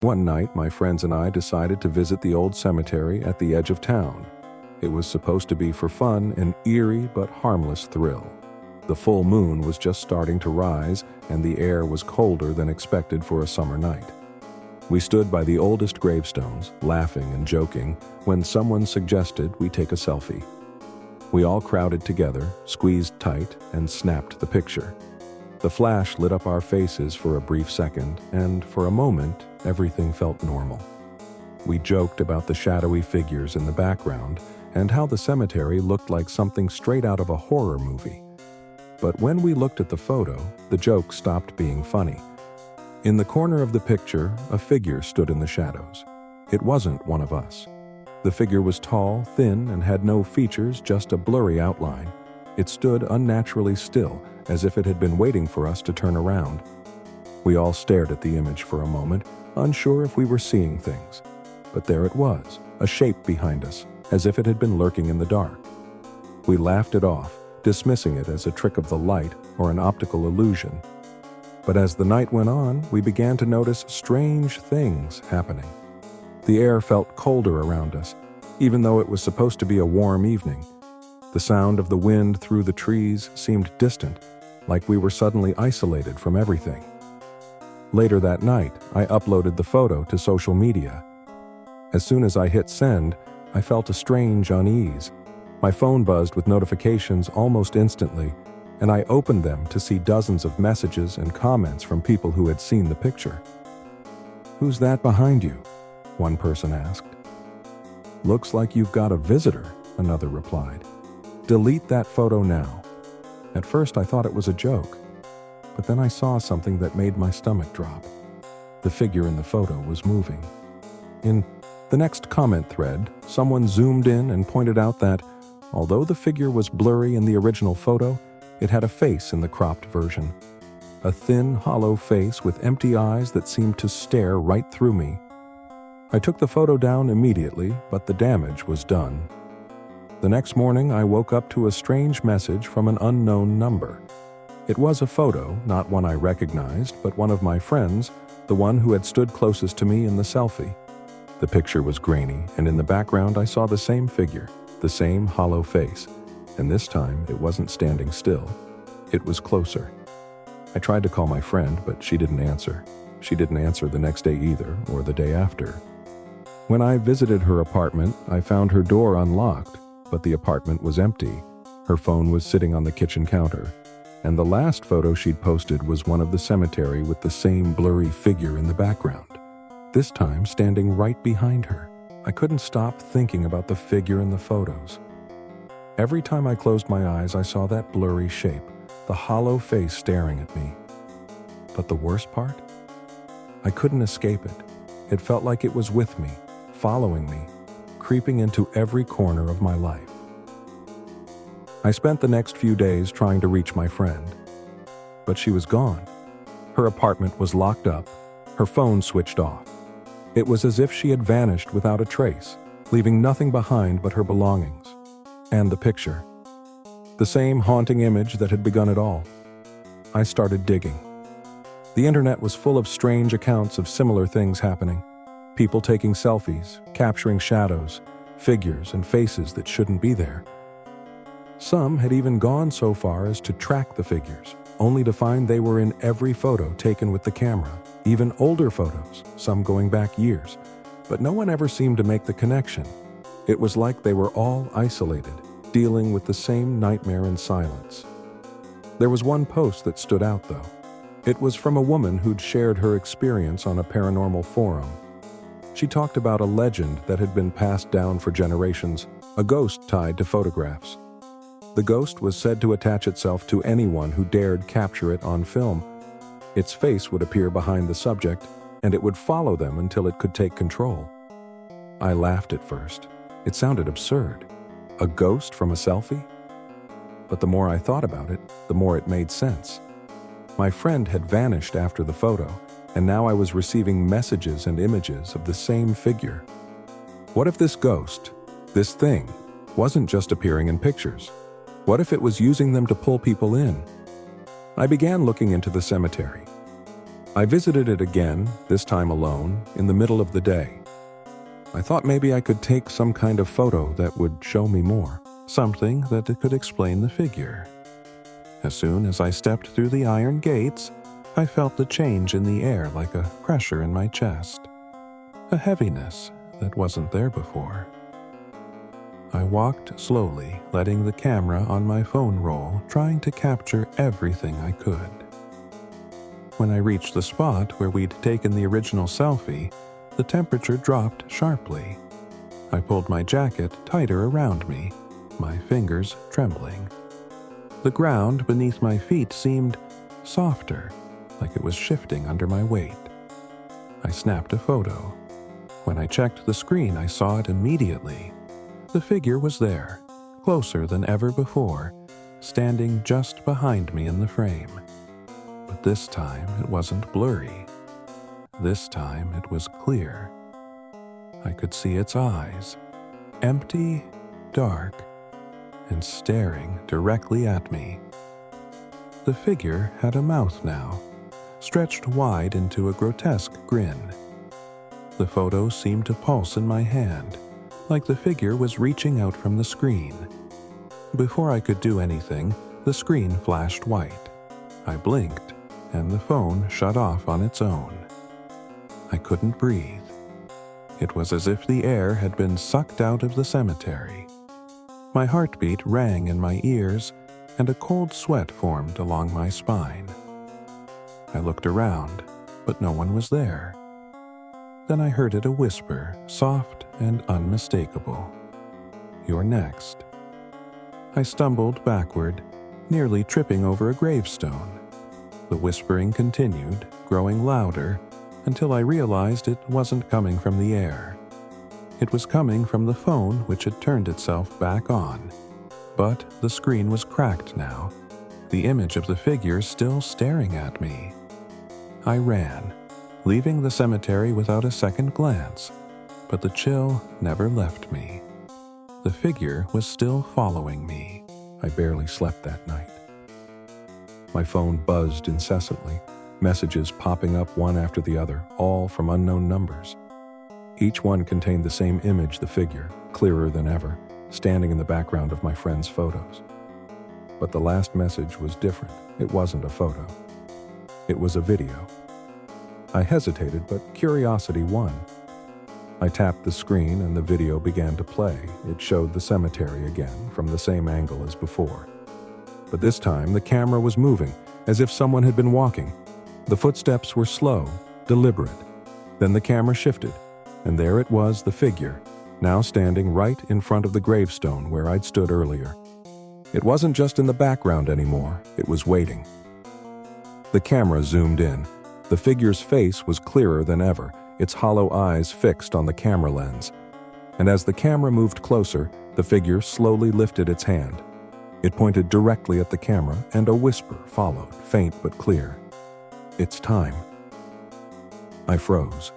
One night, my friends and I decided to visit the old cemetery at the edge of town. It was supposed to be for fun, an eerie but harmless thrill. The full moon was just starting to rise, and the air was colder than expected for a summer night. We stood by the oldest gravestones, laughing and joking, when someone suggested we take a selfie. We all crowded together, squeezed tight, and snapped the picture. The flash lit up our faces for a brief second, and for a moment, everything felt normal. We joked about the shadowy figures in the background and how the cemetery looked like something straight out of a horror movie. But when we looked at the photo, the joke stopped being funny. In the corner of the picture, a figure stood in the shadows. It wasn't one of us. The figure was tall, thin, and had no features, just a blurry outline. It stood unnaturally still, as if it had been waiting for us to turn around. We all stared at the image for a moment, unsure if we were seeing things. But there it was, a shape behind us, as if it had been lurking in the dark. We laughed it off, dismissing it as a trick of the light or an optical illusion. But as the night went on, we began to notice strange things happening. The air felt colder around us, even though it was supposed to be a warm evening. The sound of the wind through the trees seemed distant, like we were suddenly isolated from everything. Later that night, I uploaded the photo to social media. As soon as I hit send, I felt a strange unease. My phone buzzed with notifications almost instantly, and I opened them to see dozens of messages and comments from people who had seen the picture. "Who's that behind you?" one person asked. "Looks like you've got a visitor," another replied. "Delete that photo now." At first I thought it was a joke, but then I saw something that made my stomach drop. The figure in the photo was moving. In the next comment thread, someone zoomed in and pointed out that, although the figure was blurry in the original photo, it had a face in the cropped version. A thin, hollow face with empty eyes that seemed to stare right through me. I took the photo down immediately, but the damage was done. The next morning, I woke up to a strange message from an unknown number. It was a photo, not one I recognized, but one of my friends, the one who had stood closest to me in the selfie. The picture was grainy, and in the background I saw the same figure, the same hollow face, and this time it wasn't standing still. It was closer. I tried to call my friend, but she didn't answer. She didn't answer the next day either, or the day after. When I visited her apartment, I found her door unlocked, but the apartment was empty. Her phone was sitting on the kitchen counter, and the last photo she'd posted was one of the cemetery with the same blurry figure in the background, this time standing right behind her. I couldn't stop thinking about the figure in the photos. Every time I closed my eyes, I saw that blurry shape, the hollow face staring at me. But the worst part? I couldn't escape it. It felt like it was with me, following me, creeping into every corner of my life. I spent the next few days trying to reach my friend, but she was gone. Her apartment was locked up, her phone switched off. It was as if she had vanished without a trace, leaving nothing behind but her belongings. And the picture. The same haunting image that had begun it all. I started digging. The internet was full of strange accounts of similar things happening. People taking selfies, capturing shadows, figures, and faces that shouldn't be there. Some had even gone so far as to track the figures, only to find they were in every photo taken with the camera, even older photos, some going back years. But no one ever seemed to make the connection. It was like they were all isolated, dealing with the same nightmare in silence. There was one post that stood out, though. It was from a woman who'd shared her experience on a paranormal forum. She talked about a legend that had been passed down for generations, a ghost tied to photographs. The ghost was said to attach itself to anyone who dared capture it on film. Its face would appear behind the subject, and it would follow them until it could take control. I laughed at first. It sounded absurd. A ghost from a selfie? But the more I thought about it, the more it made sense. My friend had vanished after the photo, and now I was receiving messages and images of the same figure. What if this ghost, this thing, wasn't just appearing in pictures? What if it was using them to pull people in? I began looking into the cemetery. I visited it again, this time alone, in the middle of the day. I thought maybe I could take some kind of photo that would show me more, something that could explain the figure. As soon as I stepped through the iron gates, I felt the change in the air like a pressure in my chest, a heaviness that wasn't there before. I walked slowly, letting the camera on my phone roll, trying to capture everything I could. When I reached the spot where we'd taken the original selfie, the temperature dropped sharply. I pulled my jacket tighter around me, my fingers trembling. The ground beneath my feet seemed softer, like it was shifting under my weight. I snapped a photo. When I checked the screen, I saw it immediately. The figure was there, closer than ever before, standing just behind me in the frame. But this time it wasn't blurry. This time it was clear. I could see its eyes, empty, dark, and staring directly at me. The figure had a mouth now, stretched wide into a grotesque grin. The photo seemed to pulse in my hand, like the figure was reaching out from the screen. Before I could do anything, the screen flashed white. I blinked, and the phone shut off on its own. I couldn't breathe. It was as if the air had been sucked out of the cemetery. My heartbeat rang in my ears, and a cold sweat formed along my spine. I looked around, but no one was there. Then I heard it a whisper, soft and unmistakable. "You're next." I stumbled backward, nearly tripping over a gravestone. The whispering continued, growing louder, until I realized it wasn't coming from the air. It was coming from the phone, which had turned itself back on. But the screen was cracked now, the image of the figure still staring at me. I ran, leaving the cemetery without a second glance, but the chill never left me. The figure was still following me. I barely slept that night. My phone buzzed incessantly, messages popping up one after the other, all from unknown numbers. Each one contained the same image, the figure, clearer than ever, standing in the background of my friend's photos. But the last message was different. It wasn't a photo. It was a video. I hesitated, but curiosity won. I tapped the screen and the video began to play. It showed the cemetery again, from the same angle as before. But this time, the camera was moving, as if someone had been walking. The footsteps were slow, deliberate. Then the camera shifted, and there it was, the figure, now standing right in front of the gravestone where I'd stood earlier. It wasn't just in the background anymore, it was waiting. The camera zoomed in. The figure's face was clearer than ever, its hollow eyes fixed on the camera lens. And as the camera moved closer, the figure slowly lifted its hand. It pointed directly at the camera, and a whisper followed, faint but clear. "It's time." I froze.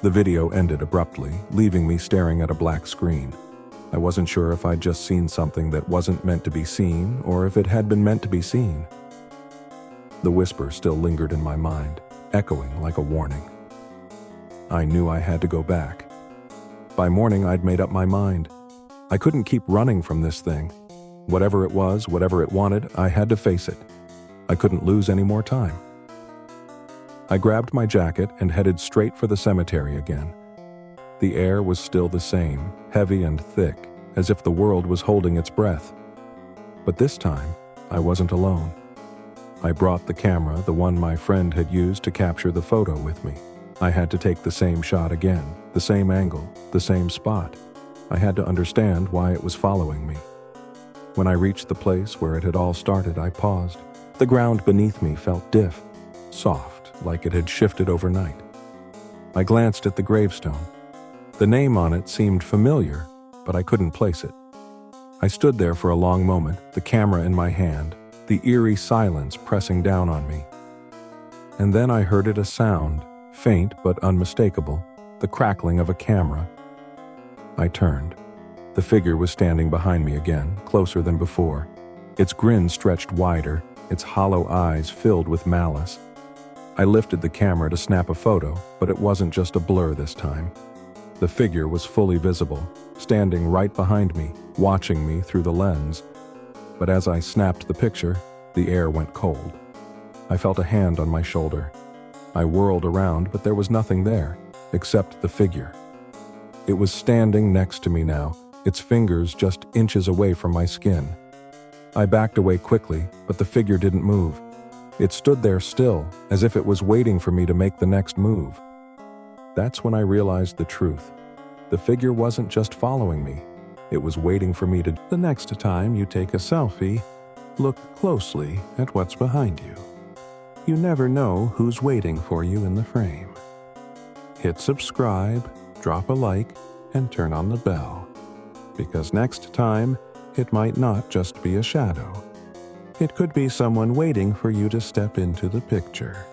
The video ended abruptly, leaving me staring at a black screen. I wasn't sure if I'd just seen something that wasn't meant to be seen, or if it had been meant to be seen. The whisper still lingered in my mind, echoing like a warning. I knew I had to go back. By morning, I'd made up my mind. I couldn't keep running from this thing. Whatever it was, whatever it wanted, I had to face it. I couldn't lose any more time. I grabbed my jacket and headed straight for the cemetery again. The air was still the same, heavy and thick, as if the world was holding its breath. But this time, I wasn't alone. I brought the camera, the one my friend had used to capture the photo, with me. I had to take the same shot again, the same angle, the same spot. I had to understand why it was following me. When I reached the place where it had all started, I paused. The ground beneath me felt stiff, soft, like it had shifted overnight. I glanced at the gravestone. The name on it seemed familiar, but I couldn't place it. I stood there for a long moment, the camera in my hand, the eerie silence pressing down on me. And then I heard a sound, faint but unmistakable, the crackling of a camera. I turned. The figure was standing behind me again, closer than before. Its grin stretched wider, its hollow eyes filled with malice. I lifted the camera to snap a photo, but it wasn't just a blur this time. The figure was fully visible, standing right behind me, watching me through the lens. But as I snapped the picture, the air went cold. I felt a hand on my shoulder. I whirled around, but there was nothing there, except the figure. It was standing next to me now, its fingers just inches away from my skin. I backed away quickly, but the figure didn't move. It stood there still, as if it was waiting for me to make the next move. That's when I realized the truth. The figure wasn't just following me. It was waiting for me to... The next time you take a selfie, look closely at what's behind you. You never know who's waiting for you in the frame. Hit subscribe, drop a like, and turn on the bell. Because next time, it might not just be a shadow. It could be someone waiting for you to step into the picture.